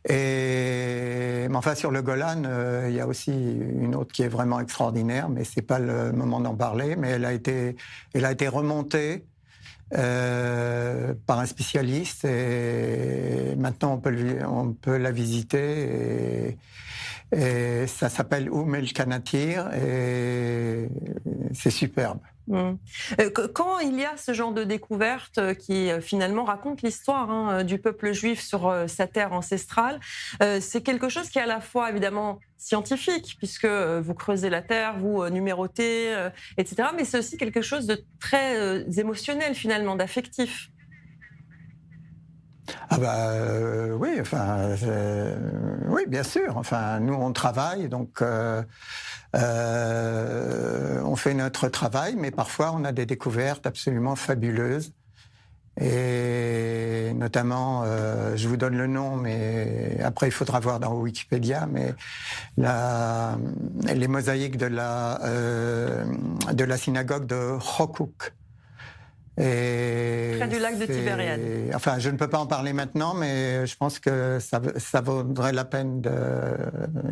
Mais enfin, sur le Golan, il y a aussi une autre qui est vraiment extraordinaire, mais ce n'est pas le moment d'en parler. Mais elle a été remontée par un spécialiste et maintenant on peut la visiter. Et ça s'appelle El Kanatir et c'est superbe. Quand il y a ce genre de découverte qui finalement raconte l'histoire du peuple juif sur sa terre ancestrale, c'est quelque chose qui est à la fois évidemment scientifique, puisque vous creusez la terre, vous numérotez, etc. Mais c'est aussi quelque chose de très émotionnel finalement, d'affectif. Oui, enfin, oui, bien sûr. Enfin, nous on travaille, donc on fait notre travail, mais parfois on a des découvertes absolument fabuleuses. Et notamment, je vous donne le nom, mais après il faudra voir dans Wikipédia, mais les mosaïques de la synagogue de Chokuk. Près du lac de Tibériade. Enfin, je ne peux pas en parler maintenant, mais je pense que ça vaudrait la peine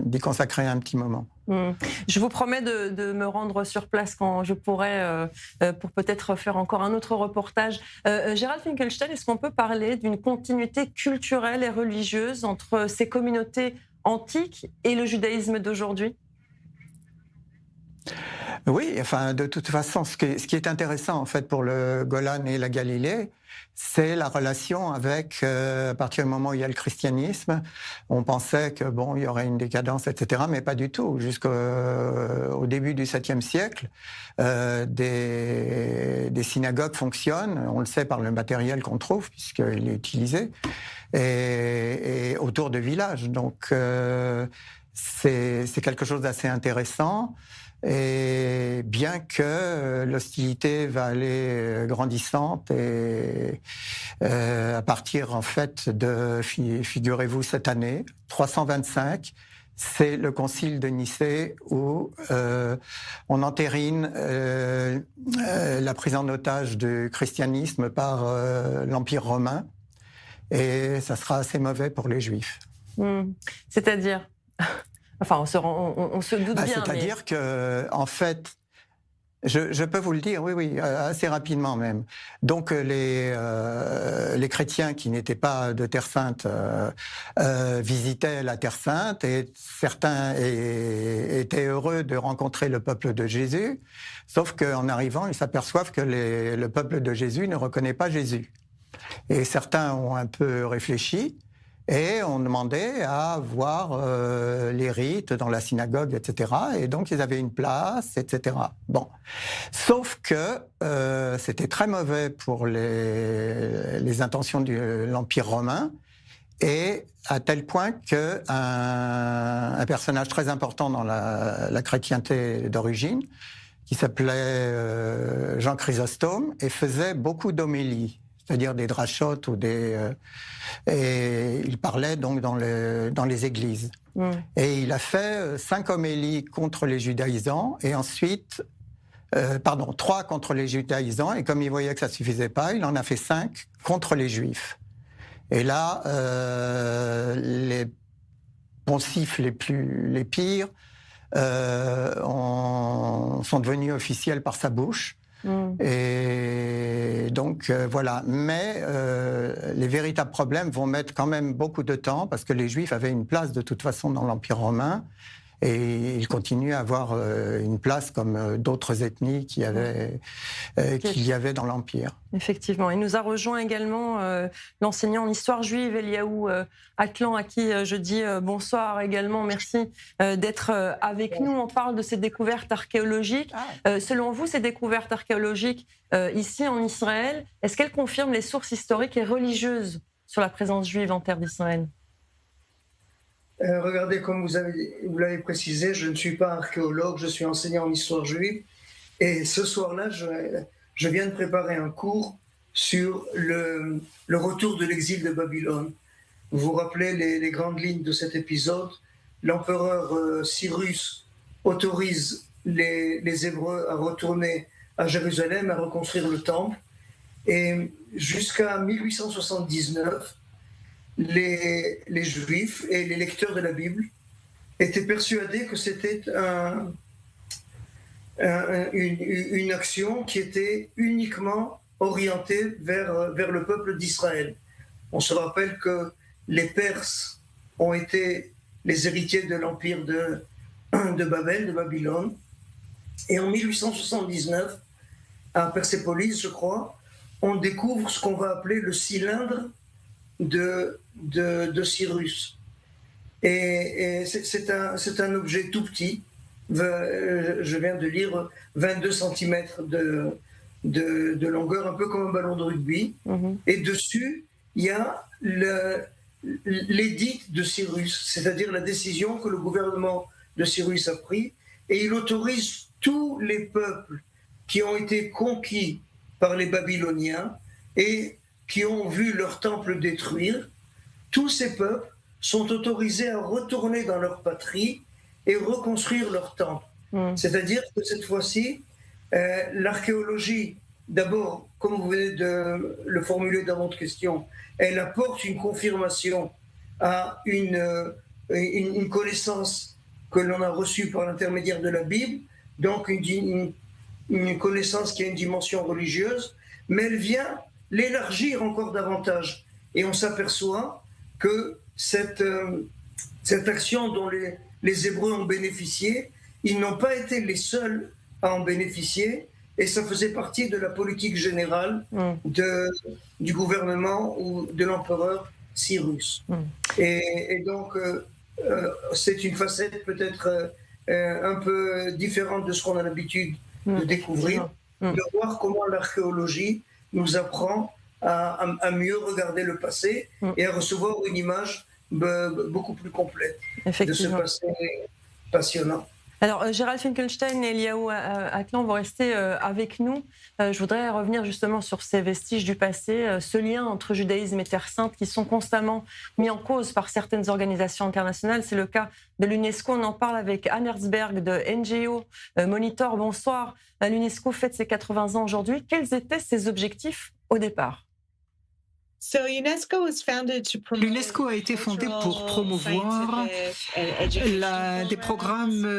d'y consacrer un petit moment. Je vous promets de me rendre sur place quand je pourrai, pour peut-être faire encore un autre reportage. Gerald Finkelstein, est-ce qu'on peut parler d'une continuité culturelle et religieuse entre ces communautés antiques et le judaïsme d'aujourd'hui ? Oui, enfin, de toute façon, ce qui est intéressant en fait pour le Golan et la Galilée, c'est la relation avec, à partir du moment où il y a le christianisme, on pensait que bon, il y aurait une décadence, etc., mais pas du tout. Jusqu'au début du 7e siècle, des synagogues fonctionnent, on le sait par le matériel qu'on trouve, puisqu'il est utilisé, et autour de villages. Donc, c'est quelque chose d'assez intéressant. Et bien que l'hostilité va aller grandissante et à partir en fait de, figurez-vous cette année, 325, c'est le concile de Nicée où on entérine la prise en otage du christianisme par l'Empire romain et ça sera assez mauvais pour les Juifs. C'est-à-dire Enfin, on se doute bien. C'est-à-dire que, en fait, je peux vous le dire, oui, assez rapidement même. Donc, les chrétiens qui n'étaient pas de Terre Sainte visitaient la Terre Sainte et certains étaient heureux de rencontrer le peuple de Jésus, sauf qu'en arrivant, ils s'aperçoivent que le peuple de Jésus ne reconnaît pas Jésus. Et certains ont un peu réfléchi. Et on demandait à voir les rites dans la synagogue, etc. Et donc, ils avaient une place, etc. Bon. Sauf que c'était très mauvais pour les intentions de l'Empire romain, et à tel point qu'un personnage très important dans la chrétienté d'origine, qui s'appelait Jean Chrysostome, et faisait beaucoup d'homélies, c'est-à-dire des drachotes ou et il parlait donc dans les églises. Et il a fait 5 homélies contre les judaïsants et ensuite, 3 contre les judaïsants, et comme il voyait que ça suffisait pas, il en a fait 5 contre les juifs. Et là, les poncifs les pires sont devenus officiels par sa bouche. Et donc voilà, mais les véritables problèmes vont mettre quand même beaucoup de temps parce que les Juifs avaient une place de toute façon dans l'Empire romain et ils continuent à avoir une place comme d'autres ethnies qu'il y avait dans l'Empire. Effectivement. Il nous a rejoint également l'enseignant en histoire juive, Eliaou Atlan, à qui je dis bonsoir également. Merci d'être avec nous. On parle de ces découvertes archéologiques. Selon vous, ces découvertes archéologiques ici en Israël, est-ce qu'elles confirment les sources historiques et religieuses sur la présence juive en terre d'Israël ? Regardez, comme vous l'avez précisé, je ne suis pas archéologue, je suis enseignant en histoire juive. Et ce soir-là, je viens de préparer un cours sur le retour de l'exil de Babylone. Vous vous rappelez les grandes lignes de cet épisode. L'empereur Cyrus autorise les Hébreux à retourner à Jérusalem, à reconstruire le temple. Et jusqu'à 1879, les Juifs et les lecteurs de la Bible étaient persuadés que c'était une action qui était uniquement orientée vers le peuple d'Israël. On se rappelle que les Perses ont été les héritiers de l'empire de Babel, de Babylone. Et en 1879, à Persépolis, je crois, on découvre ce qu'on va appeler le cylindre de Cyrus. Et c'est un objet tout petit, je viens de lire 22 cm de longueur, un peu comme un ballon de rugby. Et dessus, il y a l'édit de Cyrus, c'est-à-dire la décision que le gouvernement de Cyrus a prise, et il autorise tous les peuples qui ont été conquis par les Babyloniens et qui ont vu leur temple détruire. Tous ces peuples sont autorisés à retourner dans leur patrie et reconstruire leur temple. C'est-à-dire que cette fois-ci, l'archéologie, d'abord, comme vous venez de le formuler dans votre question, elle apporte une confirmation à une connaissance que l'on a reçue par l'intermédiaire de la Bible, donc une connaissance qui a une dimension religieuse, mais elle vient l'élargir encore davantage. Et on s'aperçoit que cette action dont les Hébreux ont bénéficié, ils n'ont pas été les seuls à en bénéficier, et ça faisait partie de la politique générale du gouvernement ou de l'empereur Cyrus. Et donc, c'est une facette peut-être un peu différente de ce qu'on a l'habitude de découvrir, de voir comment l'archéologie nous apprend à mieux regarder le passé et à recevoir une image beaucoup plus complète de ce passé passionnant. Alors, Gérald Finkelstein et Eliaou Atlan vont rester avec nous. Je voudrais revenir justement sur ces vestiges du passé, ce lien entre judaïsme et Terre Sainte qui sont constamment mis en cause par certaines organisations internationales. C'est le cas de l'UNESCO. On en parle avec Anne Herzberg de NGO Monitor. Bonsoir. L'UNESCO fête ses 80 ans aujourd'hui. Quels étaient ses objectifs au départ ? L'UNESCO a été fondée pour promouvoir des programmes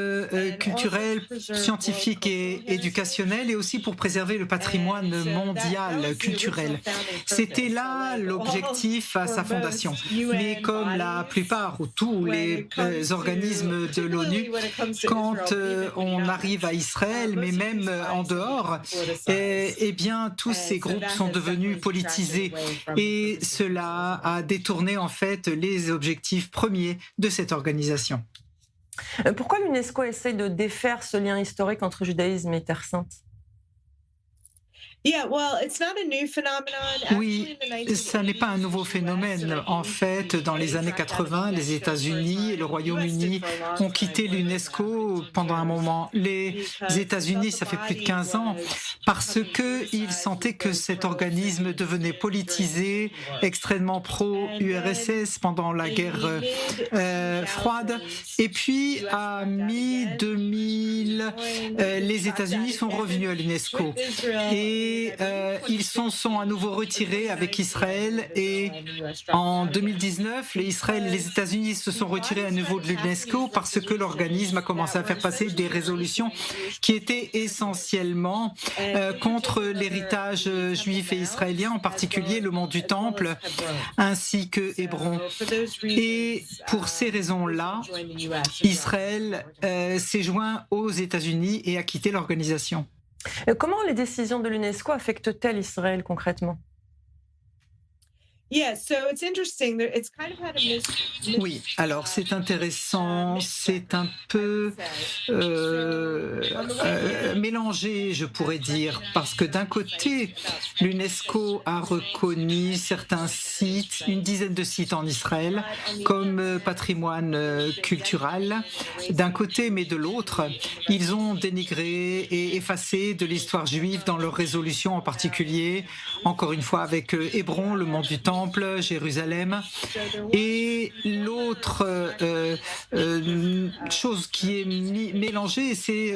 culturels, scientifiques et éducationnels, et aussi pour préserver le patrimoine mondial culturel. C'était là l'objectif à sa fondation. Mais comme la plupart ou tous les organismes de l'ONU, quand on arrive à Israël, mais même en dehors, eh bien tous ces groupes sont devenus politisés. Et cela a détourné en fait les objectifs premiers de cette organisation. Pourquoi l'UNESCO essaye de défaire ce lien historique entre judaïsme et Terre Sainte ? Oui, ça n'est pas un nouveau phénomène. En fait, dans les années 80, les États-Unis et le Royaume-Uni ont quitté l'UNESCO pendant un moment. Les États-Unis, ça fait plus de 15 ans, parce qu'ils sentaient que cet organisme devenait politisé, extrêmement pro-URSS pendant la guerre froide. Et puis, à mi-2000, les États-Unis sont revenus à l'UNESCO. Et ils sont à nouveau retirés avec Israël, et en 2019, Israël et les États-Unis se sont retirés à nouveau de l'UNESCO parce que l'organisme a commencé à faire passer des résolutions qui étaient essentiellement contre l'héritage juif et israélien, en particulier le mont du Temple ainsi que Hébron. Et pour ces raisons-là, Israël s'est joint aux États-Unis et a quitté l'organisation. Comment les décisions de l'UNESCO affectent-elles Israël concrètement ? Oui, alors c'est intéressant, c'est un peu mélangé, je pourrais dire, parce que d'un côté, l'UNESCO a reconnu certains sites, une dizaine de sites en Israël, comme patrimoine culturel, d'un côté, mais de l'autre, ils ont dénigré et effacé de l'histoire juive dans leurs résolutions, en particulier, encore une fois, avec Hébron, le mont du Temple, Jérusalem. Et l'autre chose qui est mélangée, c'est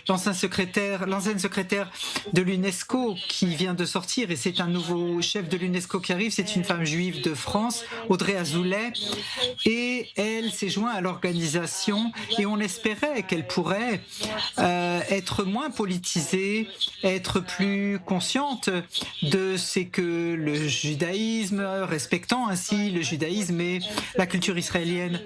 l'ancienne secrétaire de l'UNESCO qui vient de sortir, et c'est un nouveau chef de l'UNESCO qui arrive, c'est une femme juive de France, Audrey Azoulay, et elle s'est jointe à l'organisation, et on espérait qu'elle pourrait être moins politisée, être plus consciente de ce que le judaïsme, respectant ainsi le judaïsme et la culture israélienne.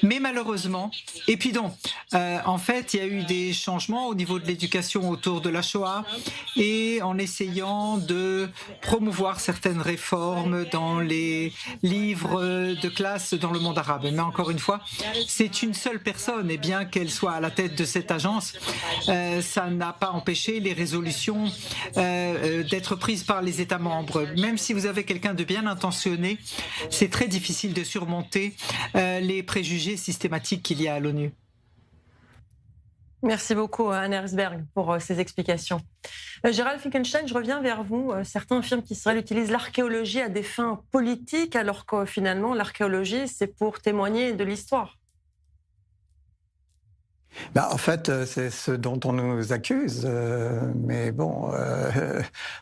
Mais malheureusement, et puis donc, en fait, il y a eu des changements au niveau de l'éducation autour de la Shoah, et en essayant de promouvoir certaines réformes dans les livres de classe dans le monde arabe. Mais encore une fois, c'est une seule personne, et bien qu'elle soit à la tête de cette agence, ça n'a pas empêché les résolutions d'être prises par les États membres. Même si vous avez quelqu'un de bien intentionné, c'est très difficile de surmonter les préjugés systématiques qu'il y a à l'ONU. Merci beaucoup, Anne Herzberg, pour ces explications. Gérald Finkelstein, je reviens vers vous. Certains affirment qu'Israël utilise l'archéologie à des fins politiques, alors que finalement, l'archéologie, c'est pour témoigner de l'histoire. En fait, c'est ce dont on nous accuse, mais bon,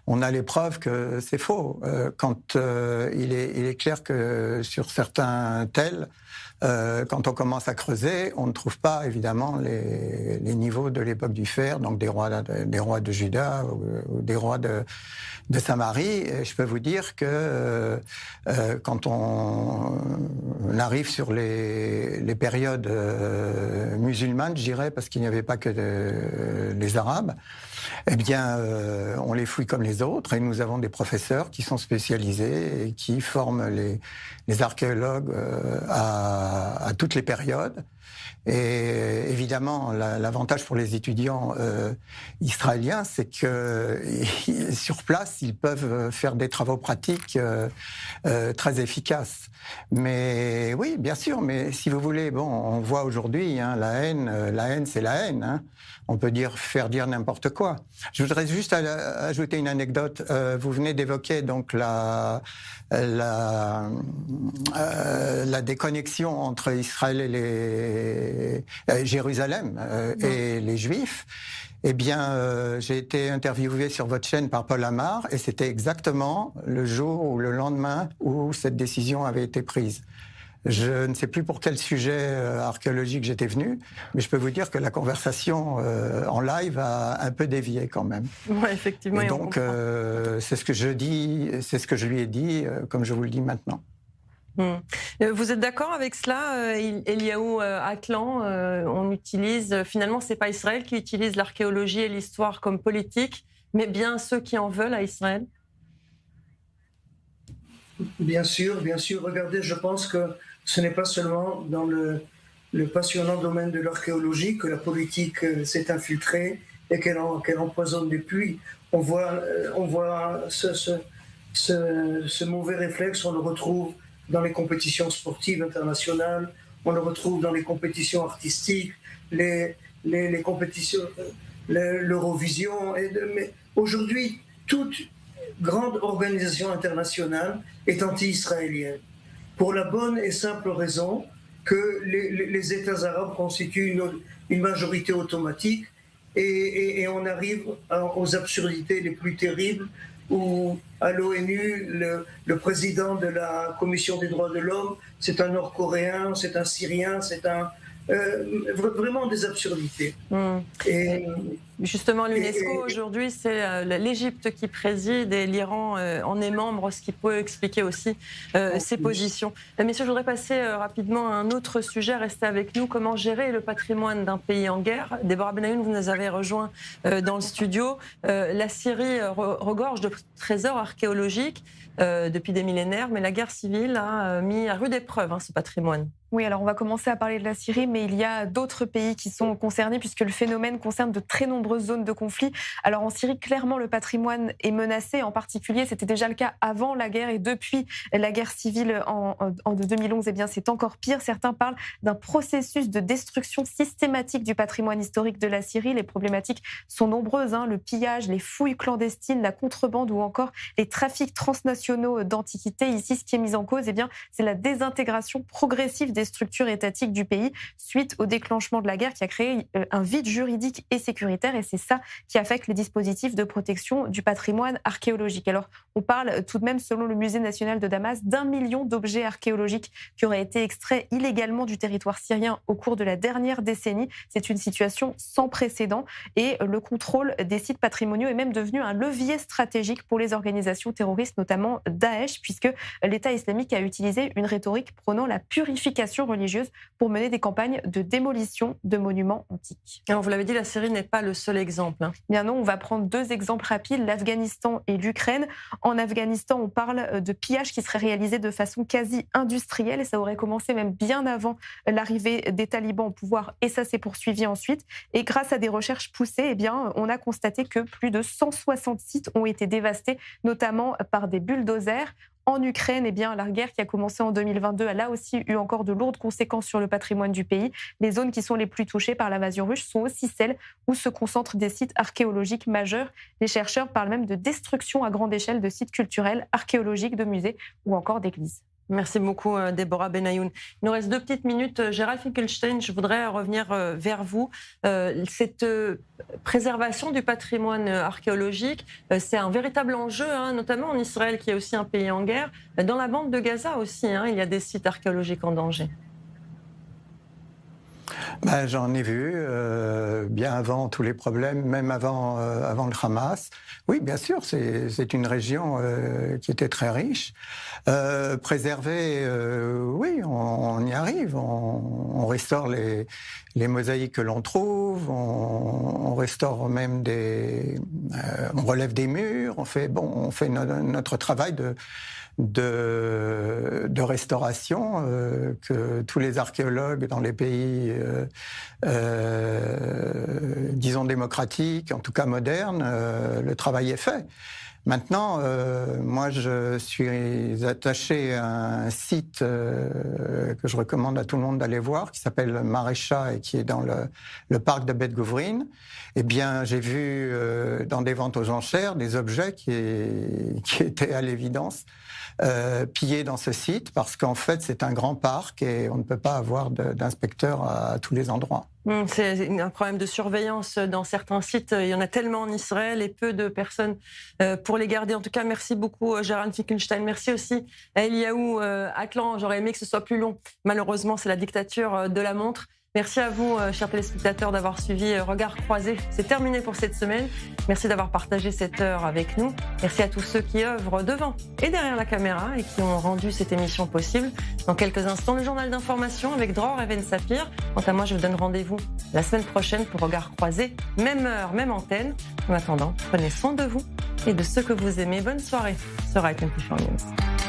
on a les preuves que c'est faux. Quand il est clair que sur certains tels, quand on commence à creuser, on ne trouve pas évidemment les niveaux de l'époque du fer, donc des rois de Juda ou des rois de Samarie. Et je peux vous dire que quand on arrive sur les périodes musulmanes, je dirais, parce qu'il n'y avait pas que les Arabes, eh bien, on les fouille comme les autres, et nous avons des professeurs qui sont spécialisés et qui forment les archéologues à toutes les périodes. Et évidemment, l'avantage pour les étudiants israéliens, c'est que sur place, ils peuvent faire des travaux pratiques très efficaces. Mais oui, bien sûr, mais si vous voulez, bon, on voit aujourd'hui, la haine, c'est la haine. Hein. On peut faire dire n'importe quoi. Je voudrais juste ajouter une anecdote. Vous venez d'évoquer donc la déconnexion entre Israël et Jérusalem et les Juifs. Eh bien, j'ai été interviewé sur votre chaîne par Paul Amar, et c'était exactement le jour ou le lendemain où cette décision avait été prise. Je ne sais plus pour quel sujet archéologique j'étais venu, mais je peux vous dire que la conversation en live a un peu dévié quand même. Oui, effectivement. Et donc, c'est ce que je lui ai dit, comme je vous le dis maintenant. Vous êtes d'accord avec cela, Eliaou Atlan? On utilise, finalement, c'est pas Israël qui utilise l'archéologie et l'histoire comme politique, mais bien ceux qui en veulent à Israël? Bien sûr. Regardez, je pense que ce n'est pas seulement dans le passionnant domaine de l'archéologie que la politique s'est infiltrée et qu'elle empoisonne des puits. On voit ce mauvais réflexe, on le retrouve dans les compétitions sportives internationales, on le retrouve dans les compétitions artistiques, les compétitions, l'Eurovision. Mais aujourd'hui, toute grande organisation internationale est anti-israélienne, pour la bonne et simple raison que les États arabes constituent une majorité automatique, et on arrive aux absurdités les plus terribles, où à l'ONU, le président de la Commission des droits de l'homme, c'est un Nord-Coréen, c'est un Syrien, c'est vraiment des absurdités. Et justement, l'UNESCO aujourd'hui, c'est l'Égypte qui préside et l'Iran en est membre, ce qui peut expliquer aussi ses positions. Messieurs, je voudrais passer rapidement à un autre sujet. Restez avec nous. Comment gérer le patrimoine d'un pays en guerre? Déborah Benayoun, vous nous avez rejoint dans le studio. La Syrie regorge de trésors archéologiques depuis des millénaires, mais la guerre civile a mis à rude épreuve ce patrimoine. Oui, alors on va commencer à parler de la Syrie, mais il y a d'autres pays qui sont concernés puisque le phénomène concerne de très nombreuses zones de conflit. Alors en Syrie, clairement, le patrimoine est menacé. En particulier, c'était déjà le cas avant la guerre, et depuis la guerre civile en 2011, eh bien, c'est encore pire. Certains parlent d'un processus de destruction systématique du patrimoine historique de la Syrie. Les problématiques sont nombreuses, le pillage, les fouilles clandestines, la contrebande ou encore les trafics transnationaux d'antiquités. Ici, ce qui est mis en cause, eh bien, c'est la désintégration progressive des structures étatiques du pays suite au déclenchement de la guerre qui a créé un vide juridique et sécuritaire, et c'est ça qui affecte les dispositifs de protection du patrimoine archéologique. Alors, on parle tout de même, selon le Musée national de Damas, d'1 million d'objets archéologiques qui auraient été extraits illégalement du territoire syrien au cours de la dernière décennie. C'est une situation sans précédent, et le contrôle des sites patrimoniaux est même devenu un levier stratégique pour les organisations terroristes, notamment Daesh, puisque l'État islamique a utilisé une rhétorique prônant la purification religieuse pour mener des campagnes de démolition de monuments antiques. Alors vous l'avez dit, la Syrie n'est pas le seul exemple. Bien non, on va prendre deux exemples rapides, l'Afghanistan et l'Ukraine. En Afghanistan, on parle de pillages qui seraient réalisés de façon quasi industrielle, et ça aurait commencé même bien avant l'arrivée des talibans au pouvoir, et ça s'est poursuivi ensuite. Et grâce à des recherches poussées, eh bien, on a constaté que plus de 160 sites ont été dévastés, notamment par des bulldozers. En Ukraine, eh bien, la guerre qui a commencé en 2022 a là aussi eu encore de lourdes conséquences sur le patrimoine du pays. Les zones qui sont les plus touchées par l'invasion russe sont aussi celles où se concentrent des sites archéologiques majeurs. Les chercheurs parlent même de destruction à grande échelle de sites culturels, archéologiques, de musées ou encore d'églises. Merci beaucoup, Déborah Benayoun. Il nous reste 2 petites minutes. Gérald Finkelstein, je voudrais revenir vers vous. Cette préservation du patrimoine archéologique, c'est un véritable enjeu, notamment en Israël, qui est aussi un pays en guerre. Dans la bande de Gaza aussi, il y a des sites archéologiques en danger. J'en ai vu, bien avant tous les problèmes, même avant le Hamas. Oui, bien sûr, c'est une région qui était très riche. Préserver, oui, on y arrive. On restaure les mosaïques que l'on trouve, on restaure même on relève des murs, on fait notre travail de restauration que tous les archéologues dans les pays, disons démocratiques, en tout cas modernes, le travail est fait. Maintenant, moi, je suis attaché à un site que je recommande à tout le monde d'aller voir, qui s'appelle Marécha et qui est dans le parc de Beth Guvrin. Eh bien, j'ai vu dans des ventes aux enchères des objets qui étaient à l'évidence pillés dans ce site, parce qu'en fait, c'est un grand parc et on ne peut pas avoir d'inspecteurs à tous les endroits. C'est un problème de surveillance dans certains sites. Il y en a tellement en Israël et peu de personnes pour les garder. En tout cas, merci beaucoup, Gérald Fickenstein. Merci aussi à Eliaou Atlan. J'aurais aimé que ce soit plus long. Malheureusement, c'est la dictature de la montre. Merci à vous, chers téléspectateurs, d'avoir suivi Regard Croisé. C'est terminé pour cette semaine. Merci d'avoir partagé cette heure avec nous. Merci à tous ceux qui œuvrent devant et derrière la caméra et qui ont rendu cette émission possible. Dans quelques instants, le journal d'information avec Dror et Ben Sapir. Quant à moi, je vous donne rendez-vous la semaine prochaine pour Regard Croisé. Même heure, même antenne. En attendant, prenez soin de vous et de ceux que vous aimez. Bonne soirée sur Right and News.